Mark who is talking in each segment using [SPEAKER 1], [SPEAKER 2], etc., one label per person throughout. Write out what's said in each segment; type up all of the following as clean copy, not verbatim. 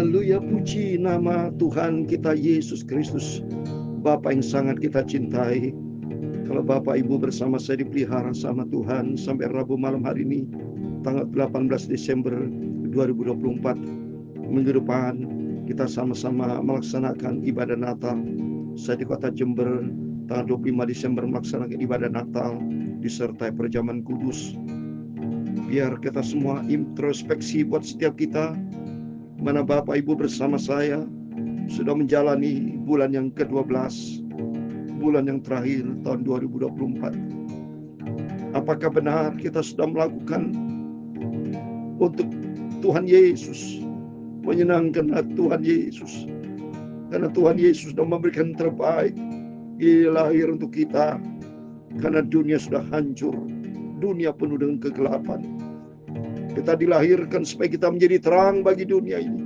[SPEAKER 1] Haleluya, puji nama Tuhan kita Yesus Kristus, Bapa yang sangat kita cintai. Kalau Bapak Ibu bersama saya dipelihara sama Tuhan sampai Rabu malam hari ini, tanggal 18 Desember 2024, minggu depan kita sama-sama melaksanakan ibadah Natal. Saya di kota Jember, tanggal 25 Desember melaksanakan ibadah Natal disertai perjamuan kudus. Biar kita semua introspeksi buat setiap kita, mana Bapak Ibu bersama saya sudah menjalani bulan yang ke-12, bulan yang terakhir tahun 2024. Apakah benar kita sudah melakukan untuk Tuhan Yesus, menyenangkan hati Tuhan Yesus? Karena Tuhan Yesus sudah memberikan terbaik, Dia lahir untuk kita. Karena dunia sudah hancur, dunia penuh dengan kegelapan. Kita dilahirkan supaya kita menjadi terang bagi dunia ini,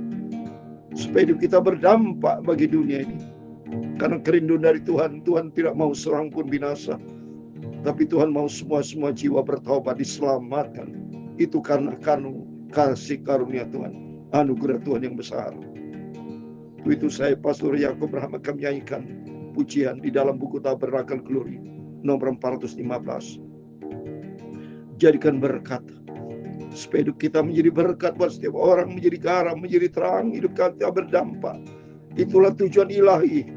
[SPEAKER 1] supaya hidup kita berdampak bagi dunia ini. Karena kerinduan dari Tuhan, Tuhan tidak mau seorang pun binasa, tapi Tuhan mau semua jiwa bertaubat, diselamatkan. Itu karena kasih karunia Tuhan, anugerah Tuhan yang besar. Itu saya Pastor Yakub Rahmat akan menyanyikan pujian di dalam buku Tabernakel Glory nomor 415. Jadikan berkat, supaya hidup kita menjadi berkat buat setiap orang, menjadi garam, menjadi terang, hidup kita berdampak. Itulah tujuan ilahi.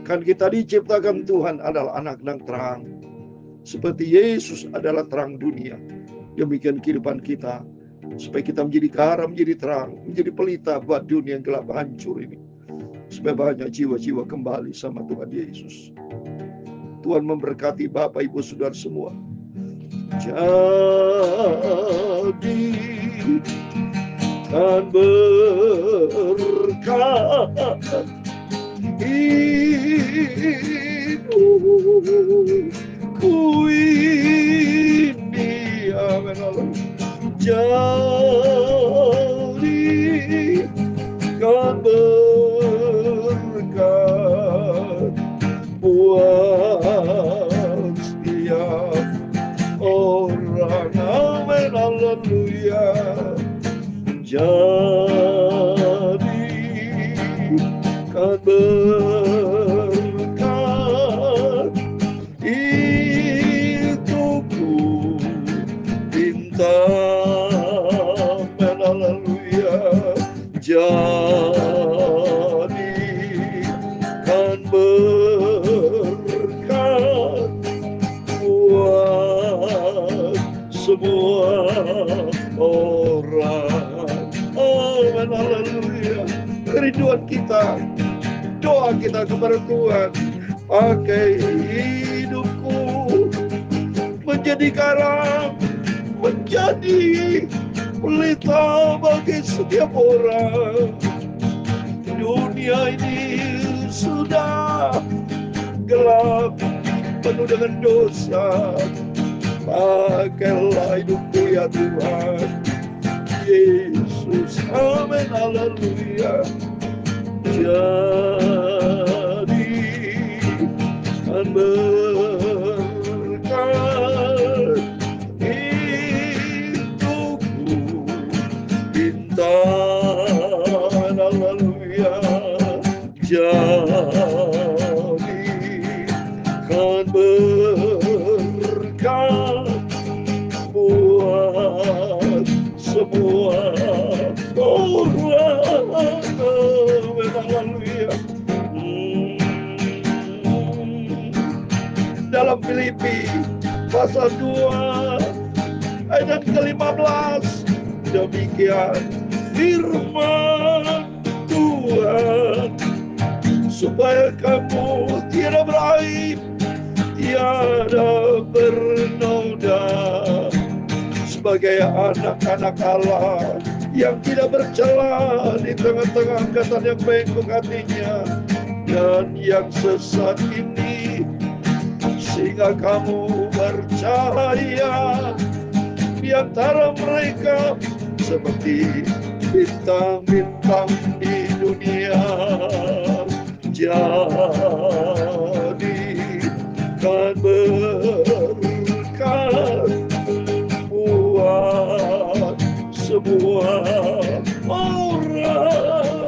[SPEAKER 1] Kan kita diciptakan Tuhan adalah anak dan terang. Seperti Yesus adalah terang dunia. Demikian kehidupan kita, supaya kita menjadi garam, menjadi terang, menjadi pelita buat dunia yang gelap hancur ini. Supaya banyak jiwa-jiwa kembali sama Tuhan Yesus. Tuhan memberkati Bapak Ibu Saudara semua. Jadikan berkat hidupku ini, amin. Jadikan berkat buat setiap orang, amin, haleluya. Jadikan berkat hidupku, minta, amin, haleluya. Jadikan berkat buat semua orang, amin, haleluya. Kerinduan kita, doa kita kepada Tuhan, pakai hidupku menjadi garam, menjadi pelita bagi setiap orang. Dunia ini sudah gelap, penuh dengan dosa. Pakailah hidupku ya Tuhan Yesus, amin, haleluya. Jadikan berkat hidupku, bintang, haleluya. Jadikan berkat buat semua orang, haleluya. Dalam Filipi pasal 2 ayat ke-15, demikian firman Tuhan, supaya kamu tidak beraib, tiada bernoda, sebagai anak-anak Allah yang tidak bercela di tengah-tengah angkatan yang bengkok hatinya dan yang sesat ini, sehingga kamu bercahaya di antara mereka seperti bintang-bintang di dunia. Jadikan berkat buat semua orang,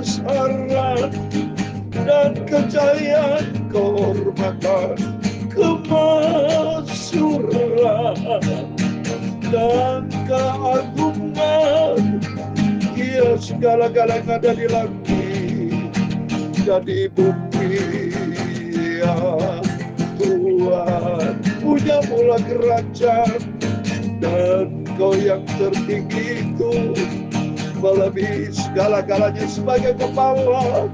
[SPEAKER 1] kebesaran dan kejayaan, kehormatan, kemasyuran dan keagungan. Ia segala-galanya ada di langit dan di bumi. Ya Tuhan, punya mula kerajaan, dan Kau yang tertinggi itu melebihi segala-galanya sebagai kepala.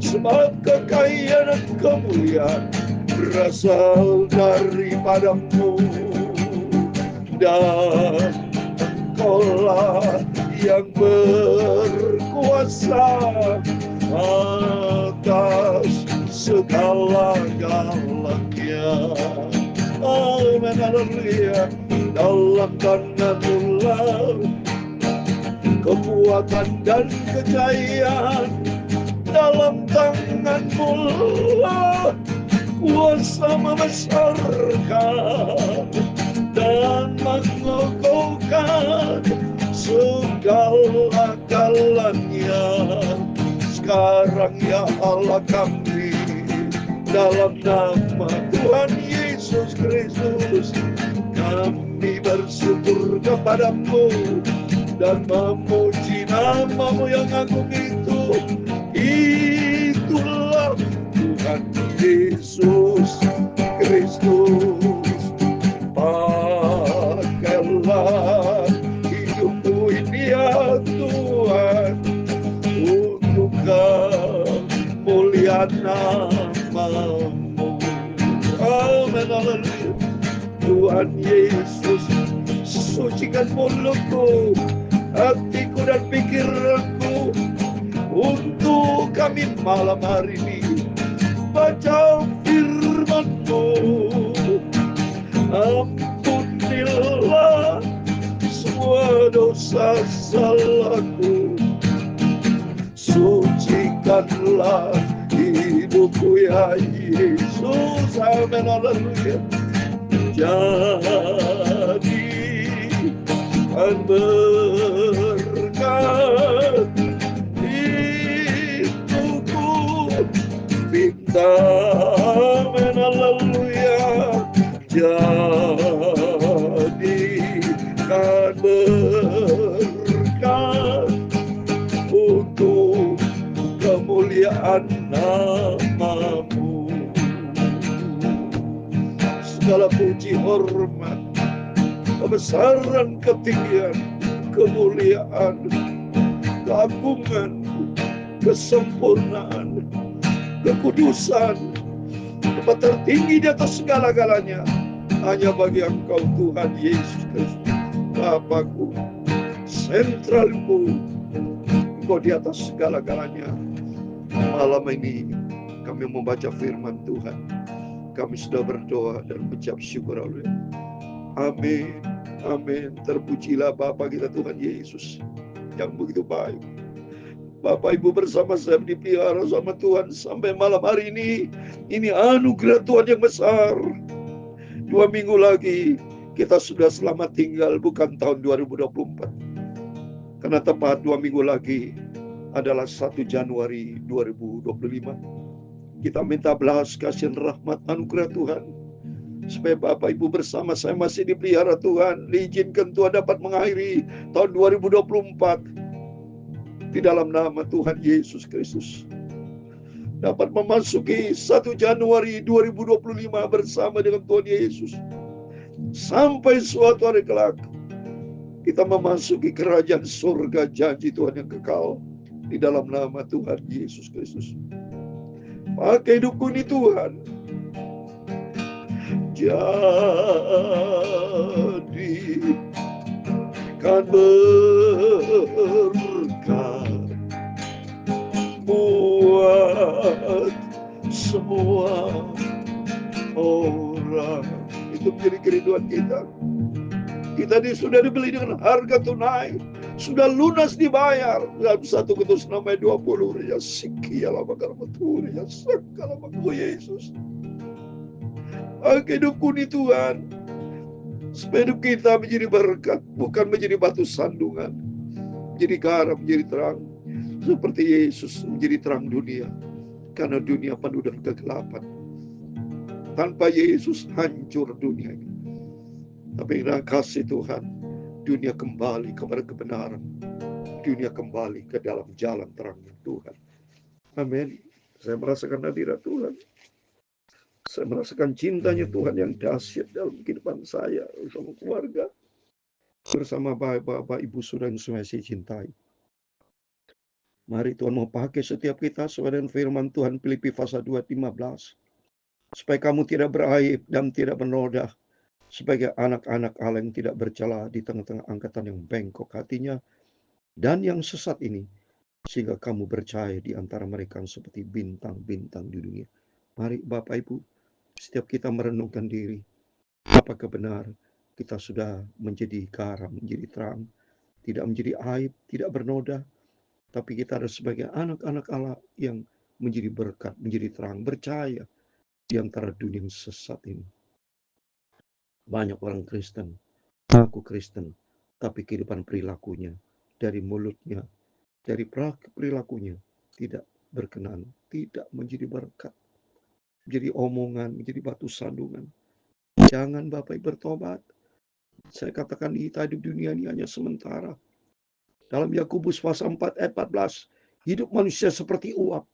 [SPEAKER 1] Sebab kekayaan dan kemuliaan berasal daripadamu, dan Kaulah yang berkuasa atas segala-galanya. Amin, haleluya. Dalam tangan-Mu lah kekuatan dan kejayaan, dalam tangan-Mu lah kuasa membesarkan dan mengokohkan segala-galanya. Sekarang ya Allah kami, dalam nama Tuhan Yesus Kristus, kami bersyukur kepada-Mu dan memuji nama-Mu yang agung itu. Itulah Tuhan Yesus Kristus. Pakailah hidupku ini ya Tuhan, untuk kemuliaan nama-Mu. Amin, haleluya. Tuhan Yesus, sucikan mulutku, hatiku dan pikiranku, untuk kami malam hari ini baca firman-Mu. Ampunilah semua dosa salahku, sucikanlah hidupku ya Yesus. Amin, haleluya. Jadikan berkat hidupku, minta. Amin, haleluya. Jadikan berkat untuk kemuliaan nama-Mu. Segala puji, hormat, kebesaran, ketinggian, kemuliaan, keagungan, kesempurnaan, kekudusan, tempat tertinggi di atas segala-galanya hanya bagi Engkau Tuhan Yesus Kristus, Bapakku, sentralku. Engkau di atas segala-galanya. Malam ini kami membaca firman Tuhan. Kami sudah berdoa dan mengucap syukur. Amin, amin. Terpujilah Bapa kita Tuhan Yesus yang begitu baik. Bapak Ibu bersama saya dipelihara sama Tuhan sampai malam hari ini. Ini anugerah Tuhan yang besar. 2 minggu lagi kita sudah selamat tinggal, bukan tahun 2024. Karena tepat 2 minggu lagi adalah 1 Januari 2025. Kita minta belas kasihan, rahmat, anugerah Tuhan, supaya Bapak Ibu bersama saya masih dipelihara Tuhan. Diizinkan Tuhan dapat mengakhiri tahun 2024 di dalam nama Tuhan Yesus Kristus. Dapat memasuki 1 Januari 2025 bersama dengan Tuhan Yesus. Sampai suatu hari kelak kita memasuki kerajaan surga janji Tuhan yang kekal di dalam nama Tuhan Yesus Kristus. Pakai hidupku ini Tuhan, jadikan berkat buat semua orang. Itu menjadi kerinduan kita. Kita sudah dibeli dengan harga tunai, sudah lunas dibayar. Dalam 1 Korintus 6:20, ya sikialah bakal betul, ya segala makhluk Yesus. Pakai hidupku ini Tuhan, supaya hidup kita menjadi berkat, bukan menjadi batu sandungan, menjadi garam, menjadi terang. Seperti Yesus menjadi terang dunia, karena dunia penuh dengan kegelapan. Tanpa Yesus hancur dunia ini. Tapi dengan kasih Tuhan, dunia kembali kepada kebenaran. Dunia kembali ke dalam jalan terang Tuhan. Amin. Saya merasakan hadirat Tuhan. Saya merasakan cintanya Tuhan yang dahsyat dalam kehidupan saya, bersama keluarga, bersama bapak, ibu, saudara yang saya cintai. Mari Tuhan mau pakai setiap kita sesuai dengan firman Tuhan Filipi pasal 2:15. Supaya kamu tidak beraib dan tidak bernoda, sebagai anak-anak Allah yang tidak bercela di tengah-tengah angkatan yang bengkok hatinya dan yang sesat ini, sehingga kamu percaya di antara mereka seperti bintang-bintang di dunia. Mari Bapak Ibu, setiap kita merenungkan diri, apakah benar kita sudah menjadi garam, menjadi terang, tidak menjadi aib, tidak bernoda, tapi kita ada sebagai anak-anak Allah yang menjadi berkat, menjadi terang, bercahaya di antara dunia yang sesat ini. Banyak orang Kristen, aku Kristen, tapi kehidupan perilakunya, dari mulutnya, dari perilakunya, tidak berkenan, tidak menjadi berkat, menjadi omongan, menjadi batu sandungan. Jangan Bapak bertobat. Saya katakan kita hidup dunia ini hanya sementara. Dalam Yakobus pasal 4 ayat 14, hidup manusia seperti uap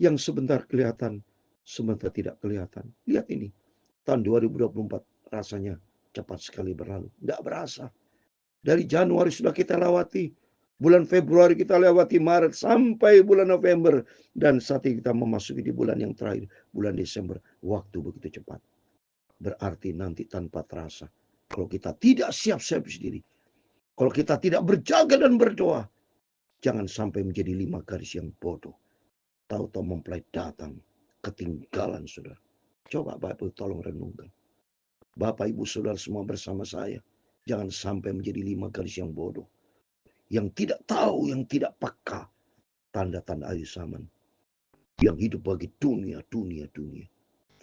[SPEAKER 1] yang sebentar kelihatan, sebentar tidak kelihatan. Lihat ini, tahun 2024 rasanya cepat sekali berlalu. Tidak berasa. Dari Januari sudah kita lewati, bulan Februari kita lewati, Maret sampai bulan November, dan saat ini kita memasuki di bulan yang terakhir, bulan Desember. Waktu begitu cepat. Berarti nanti tanpa terasa, kalau kita tidak siap-siap sendiri, kalau kita tidak berjaga dan berdoa, jangan sampai menjadi 5 garis yang bodoh. Tahu-tahu mempelai datang, ketinggalan saudara. Coba Bapak Ibu tolong renungkan. Bapak Ibu saudara semua bersama saya, jangan sampai menjadi 5 garis yang bodoh, yang tidak tahu, yang tidak peka tanda-tanda akhir zaman, yang hidup bagi dunia.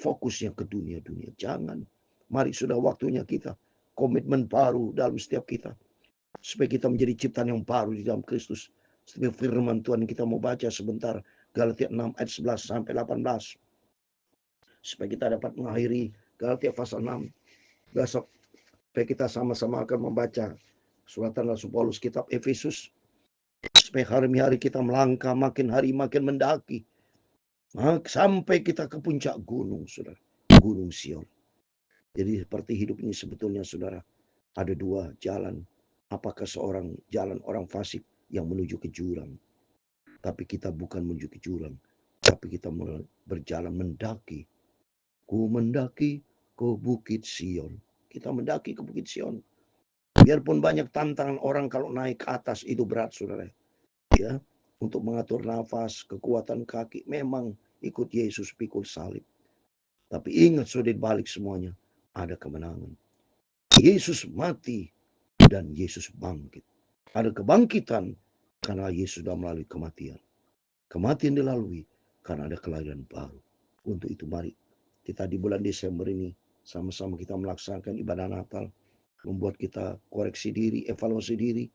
[SPEAKER 1] Fokusnya ke dunia. Jangan. Mari sudah waktunya kita komitmen baru dalam setiap kita, supaya kita menjadi ciptaan yang baru di dalam Kristus. Seperti firman Tuhan kita mau baca sebentar, Galatia 6 ayat 11 sampai 18. Supaya kita dapat mengakhiri Galatia pasal 6. Besok supaya kita sama-sama akan membaca suratan Rasul Paulus kitab Efesus, supaya hari-hari kita melangkah, makin hari makin mendaki, sampai kita ke puncak gunung, saudara, gunung Sion. Jadi seperti hidup ini sebetulnya, saudara, ada 2 jalan. Apakah seorang jalan orang fasik yang menuju ke jurang? Tapi kita bukan menuju ke jurang, tapi kita berjalan mendaki. Ku mendaki ke bukit Sion. Kita mendaki ke bukit Sion. Biarpun banyak tantangan orang kalau naik ke atas itu berat, saudara. Ya, untuk mengatur nafas, kekuatan kaki, memang ikut Yesus pikul salib. Tapi ingat sudah balik semuanya, ada kemenangan. Yesus mati dan Yesus bangkit. Ada kebangkitan karena Yesus sudah melalui kematian. Kematian dilalui karena ada kelahiran baru. Untuk itu mari kita di bulan Desember ini sama-sama kita melaksanakan ibadah Natal, membuat kita koreksi diri, evaluasi diri,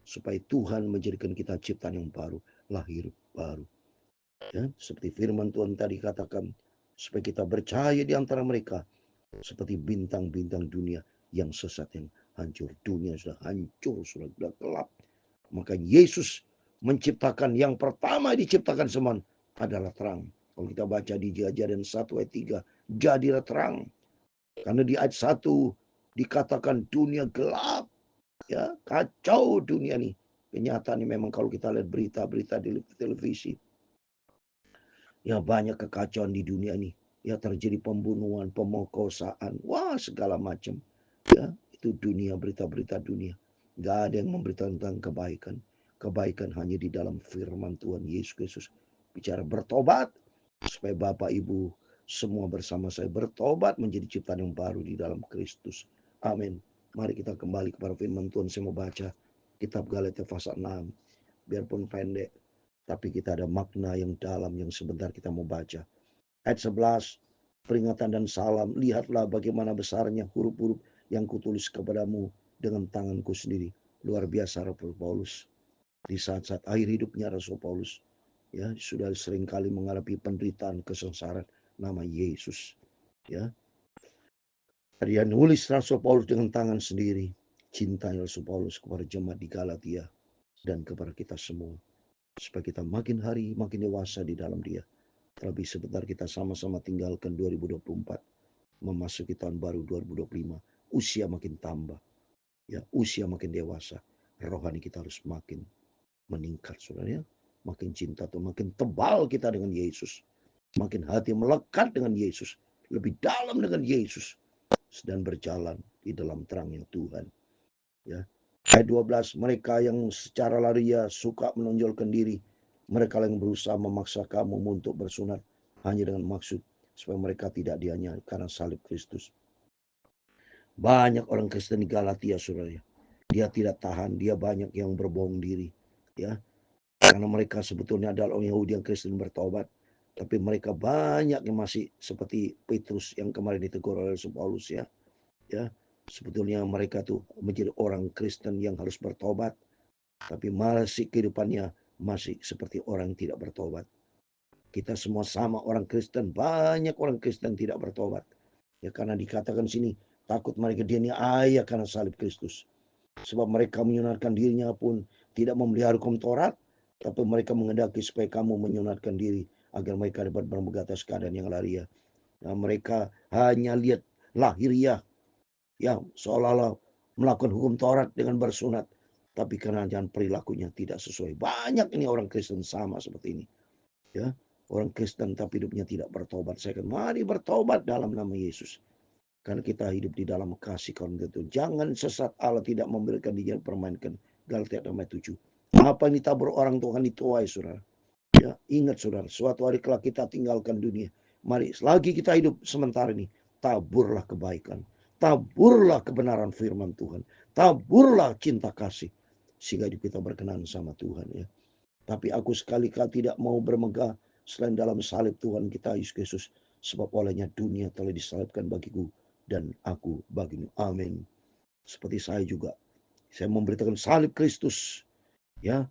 [SPEAKER 1] supaya Tuhan menjadikan kita ciptaan yang baru, lahir baru. Ya, seperti firman Tuhan tadi katakan, supaya kita bercahaya di antara mereka, seperti bintang-bintang dunia yang sesat, yang hancur. Dunia sudah hancur, sudah gelap. Maka Yesus menciptakan, yang pertama diciptakan semua adalah terang. Kalau kita baca di Kejadian 1 ayat 3, jadilah terang. Karena di ayat 1 dikatakan dunia gelap. Ya, kacau dunia nih. Kenyataannya memang kalau kita lihat berita-berita di televisi, ya banyak kekacauan di dunia ini. Ya terjadi pembunuhan, pemerkosaan, wah segala macam. Ya, itu dunia, berita-berita dunia. Gak ada yang memberitakan tentang kebaikan. Kebaikan hanya di dalam firman Tuhan Yesus Kristus. Bicara bertobat, supaya Bapak Ibu semua bersama saya bertobat menjadi ciptaan yang baru di dalam Kristus. Amin. Mari kita kembali kepada firman Tuhan. Saya mau baca kitab Galatia pasal 6. Biarpun pendek, tapi kita ada makna yang dalam yang sebentar kita mau baca. Ayat 11, peringatan dan salam. Lihatlah bagaimana besarnya huruf-huruf yang kutulis kepadamu dengan tanganku sendiri. Luar biasa Rasul Paulus. Di saat-saat akhir hidupnya Rasul Paulus, ya, sudah seringkali menghadapi penderitaan, kesengsaraan, nama Yesus. Ya, dia nulis Rasul Paulus dengan tangan sendiri, cinta Rasul Paulus kepada jemaat di Galatia dan kepada kita semua, supaya kita makin hari makin dewasa di dalam Dia. Terlebih sebentar kita sama-sama tinggalkan 2024, memasuki tahun baru 2025. Usia makin tambah, ya, usia makin dewasa, rohani kita harus makin meningkat, saudara, ya. Makin cinta atau makin tebal kita dengan Yesus, makin hati melekat dengan Yesus, lebih dalam dengan Yesus, dan berjalan di dalam terangnya Tuhan. Ya. Ayat 12, mereka yang secara lariah suka menonjolkan diri, mereka yang berusaha memaksa kamu untuk bersunat hanya dengan maksud supaya mereka tidak dianiaya karena salib Kristus. Banyak orang Kristen di Galatia, saudara, dia tidak tahan, dia banyak yang berbohong diri, ya. Karena mereka sebetulnya adalah orang Yahudi yang Kristen bertobat, tapi mereka banyak yang masih seperti Petrus yang kemarin ditegur oleh Paulus, ya. Ya, sebetulnya mereka tuh menjadi orang Kristen yang harus bertobat, tapi masih kehidupannya masih seperti orang yang tidak bertobat. Kita semua sama orang Kristen, banyak orang Kristen tidak bertobat. Ya, karena dikatakan sini takut mereka dianiaya karena salib Kristus. Sebab mereka menyunatkan dirinya pun tidak memelihara hukum Taurat, tapi mereka menghendaki supaya kamu menyunatkan diri agar mereka dapat bermegang atas keadaan yang lariah. Nah, mereka hanya lihat lahiriah, ya, seolah-olah melakukan hukum Taurat dengan bersunat, tapi karena perilakunya tidak sesuai. Banyak ini orang Kristen sama seperti ini, ya, orang Kristen tapi hidupnya tidak bertobat. Saya akan mari bertobat dalam nama Yesus. Karena kita hidup di dalam kasih karunia itu. Jangan sesat, Allah tidak memberikan dia permainkan. Galatia 6:7. Apa yang ditabur orang Tuhan dituai, saudara. Ya, ingat saudara, suatu hari kelak kita tinggalkan dunia. Mari, selagi kita hidup sementara ini, taburlah kebaikan. Taburlah kebenaran firman Tuhan. Taburlah cinta kasih. Sehingga hidup kita berkenan sama Tuhan, ya. Tapi aku sekali-kali tidak mau bermegah selain dalam salib Tuhan kita Yesus Kristus. Sebab olehnya dunia telah disalibkan bagiku dan aku bagimu. Amin. Seperti saya juga. Saya memberitakan salib Kristus, ya.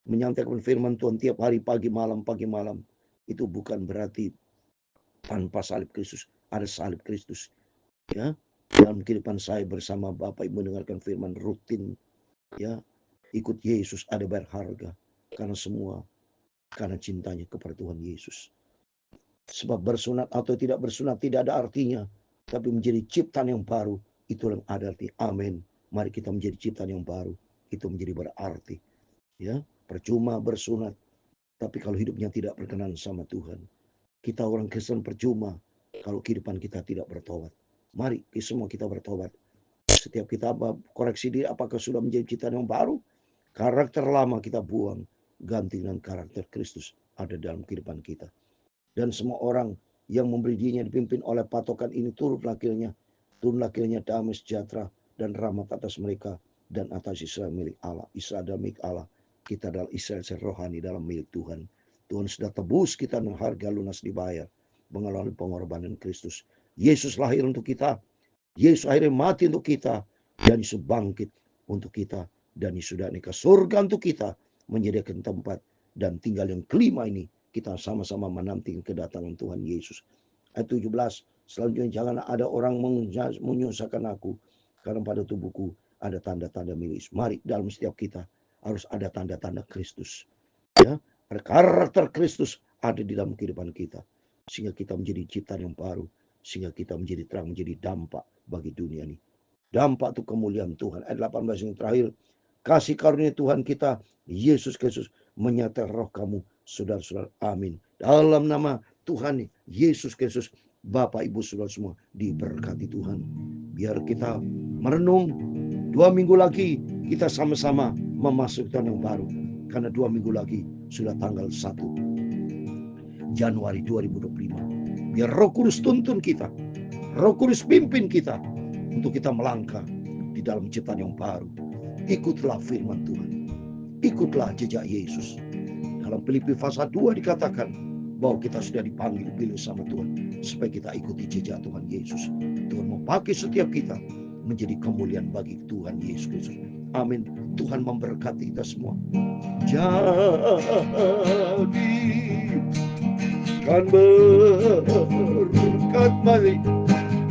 [SPEAKER 1] Menyampaikan firman Tuhan tiap hari pagi malam. Itu bukan berarti tanpa salib Kristus. Ada salib Kristus, ya. Dalam kehidupan saya bersama Bapak Ibu mendengarkan firman rutin, ya. Ikut Yesus ada bayar harga. Karena semua karena cintanya kepada Tuhan Yesus. Sebab bersunat atau tidak bersunat tidak ada artinya, tapi menjadi ciptaan yang baru itu yang ada arti. Amin. Mari kita menjadi ciptaan yang baru, itu menjadi berarti, ya. Percuma bersunat tapi kalau hidupnya tidak berkenan sama Tuhan. Kita orang Kristen percuma kalau kehidupan kita tidak bertobat. Mari semua kita bertobat. Setiap kita koreksi diri, apakah sudah menjadi ciptaan yang baru? Karakter lama kita buang, ganti dengan karakter Kristus ada dalam kehidupan kita. Dan semua orang yang memberi dirinya dipimpin oleh patokan ini turunlah kiranya damai sejahtera dan rahmat atas mereka dan atas Israel milik Allah. Israel adalah milik Allah. Kita adalah Israel rohani dalam milik Tuhan. Tuhan sudah tebus kita dengan harga lunas dibayar melalui pengorbanan Kristus. Yesus lahir untuk kita. Yesus akhirnya mati untuk kita. Dan Yesus bangkit untuk kita. Dan Yesus sudah naik ke surga untuk kita. Menyediakan tempat. Dan tinggal yang kelima ini, kita sama-sama menanti kedatangan Tuhan Yesus. Ayat 17. Selanjutnya, jangan ada orang menyusahkan aku. Karena pada tubuhku ada tanda-tanda milik. Mari dalam setiap kita harus ada tanda-tanda Kristus. Ya, ada karakter Kristus ada di dalam kehidupan kita. Sehingga kita menjadi ciptaan yang baru. Sehingga kita menjadi terang, menjadi dampak bagi dunia ini. Dampak itu kemuliaan Tuhan. Ayat 18 yang terakhir. Kasih karunia Tuhan kita, Yesus Kristus, menyertai roh kamu, saudara-saudara. Amin. Dalam nama Tuhan Yesus Kristus, Bapak Ibu saudara semua, diberkati Tuhan. Biar kita merenung 2 minggu lagi, kita sama-sama memasuki tahun yang baru. Karena 2 minggu lagi sudah tanggal 1 Januari 2025. Biar Roh Kudus tuntun kita, Roh Kudus pimpin kita untuk kita melangkah di dalam ciptaan yang baru. Ikutlah firman Tuhan. Ikutlah jejak Yesus. Dalam Filipi pasal 2 dikatakan bahwa kita sudah dipanggil pilih sama Tuhan supaya kita ikuti jejak Tuhan Yesus. Tuhan mau pakai setiap kita menjadi kemuliaan bagi Tuhan Yesus Kristus. Amin. Tuhan memberkati kita semua. Jadi kan berkat mari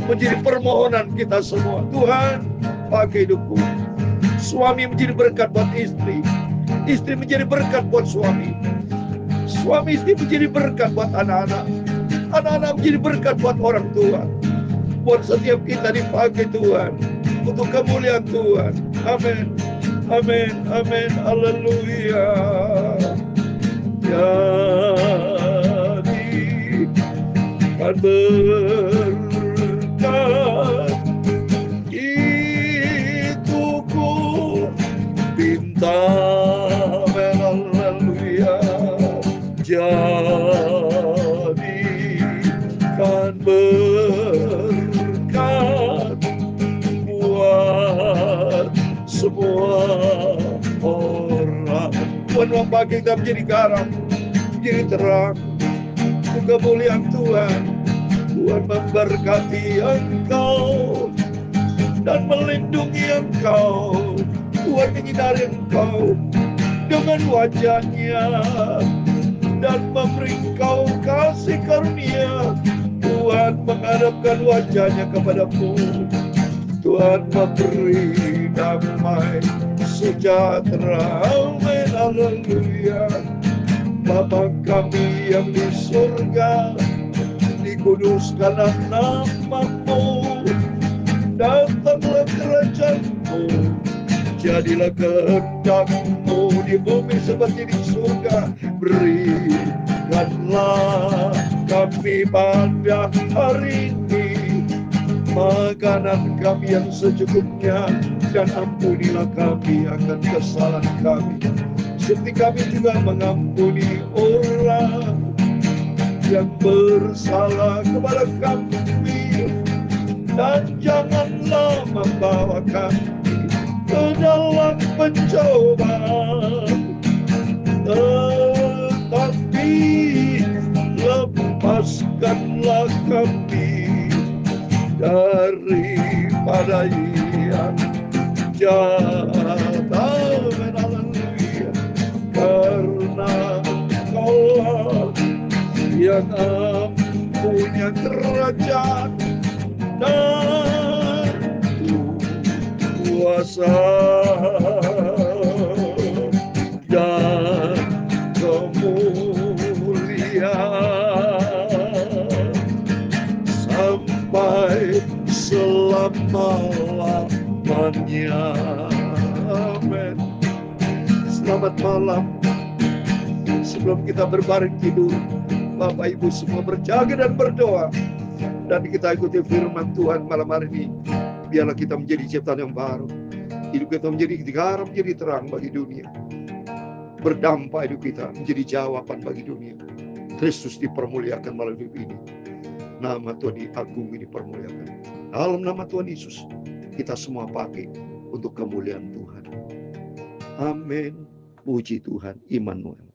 [SPEAKER 1] menjadi permohonan kita semua. Tuhan, pakai hidupku. Suami menjadi berkat buat istri, istri menjadi berkat buat suami, suami istri menjadi berkat buat anak-anak, anak-anak menjadi berkat buat orang tua. Buat setiap kita dipakai Tuhan untuk kemuliaan Tuhan. Amin, amin, amin, haleluya. Jadi kan berkat itu ku minta, haleluya. Jadi kan berkat buat semua orang. Tuhan membagi kita menjadi garam, menjadi terang untuk kemuliaan Tuhan. Tuhan memberkati engkau dan melindungi engkau. Tuhan menyinari engkau dengan wajahnya dan memberi engkau kasih karunia. Tuhan menghadapkan wajahnya kepadamu. Tuhan memberi damai sejahtera. Amin, haleluya. Bapa kami yang di surga, dikuduskanlah namamu, datanglah kerajaanmu, jadilah kehendakmu di bumi seperti di surga. Berikanlah kami pada hari ini makanan kami yang secukupnya, dan ampunilah kami akan kesalahan kami, seperti kami juga mengampuni orang yang bersalah kepada kami, dan janganlah membawa kami ke dalam pencobaan, tetapi lepaskanlah kami daripada yang jahat. Amin, haleluya. Karena Engkaulah yang punya kerajaan dan kuasa dan kemuliaan sampai selama-lamanya. Amin. Selamat malam. Sebelum kita berbaring tidur, Bapak Ibu semua berjaga dan berdoa, dan kita ikuti firman Tuhan malam hari ini. Biarlah kita menjadi ciptaan yang baru. Hidup kita menjadi garam, menjadi terang bagi dunia. Berdampak hidup kita menjadi jawaban bagi dunia. Kristus dipermuliakan melalui hidup ini. Nama Tuhan diagungi, dipermuliakan. Dalam nama Tuhan Yesus, kita semua pakai untuk kemuliaan Tuhan. Amin. Puji Tuhan, Immanuel.